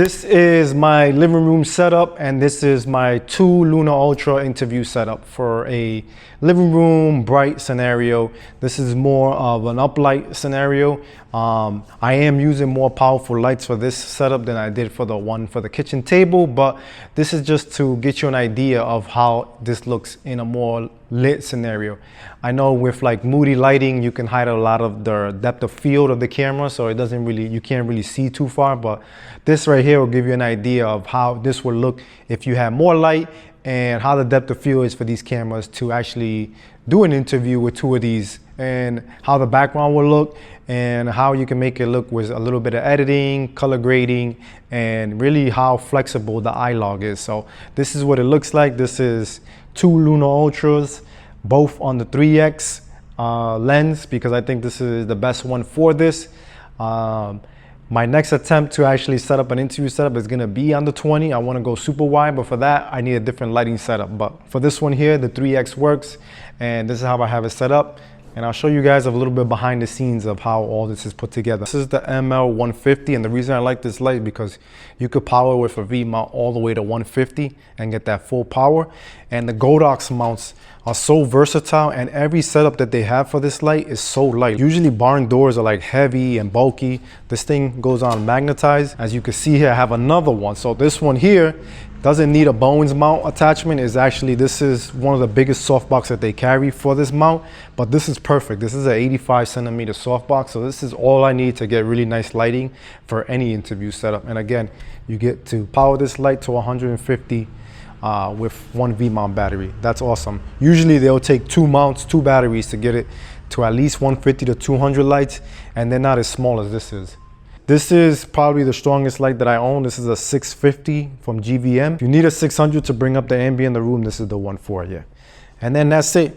This is my living room setup, and this is my 2 Luna Ultra interview setup for a living room bright scenario. This is more of an uplight scenario. I am using more powerful lights for this setup than I did for the one for the kitchen table, but this is just to get you an idea of how this looks in a more lit scenario. I know with like moody lighting, you can hide a lot of the depth of field of the camera, so it doesn't really, you can't really see too far, but this right here will give you an idea of how this would look if you had more light, and how the depth of field is for these cameras to actually do an interview with 2 of these, and how the background will look, and how you can make it look with a little bit of editing, color grading, and really how flexible the eye log is. So this is what it looks like. This is 2 Luna Ultras, both on the 3x lens, because I think this is the best one for this. My next attempt to actually set up an interview setup is gonna be on the 20. I wanna go super wide, but for that, I need a different lighting setup. But for this one here, the 3x works, and this is how I have it set up. And I'll show you guys a little bit behind the scenes of how all this is put together. This is the ML150, and the reason I like this light because you could power with a V mount all the way to 150 and get that full power. And the Godox mounts are so versatile, and every setup that they have for this light is so light. Usually barn doors are like heavy and bulky. This thing goes on magnetized. As you can see here, I have another one. So this one here doesn't need a bones mount attachment. This is one of the biggest softbox that they carry for this mount, but this is perfect. This is an 85 centimeter softbox, so this is all I need to get really nice lighting for any interview setup. And again, you get to power this light to 150 with 1 V-mount battery. That's awesome. Usually they'll take 2 mounts, 2 batteries to get it to at least 150 to 200 lights, and they're not as small as this is. This is probably the strongest light that I own. This is a 650 from GVM. If you need a 600 to bring up the ambient in the room, this is the one for you. And then that's it.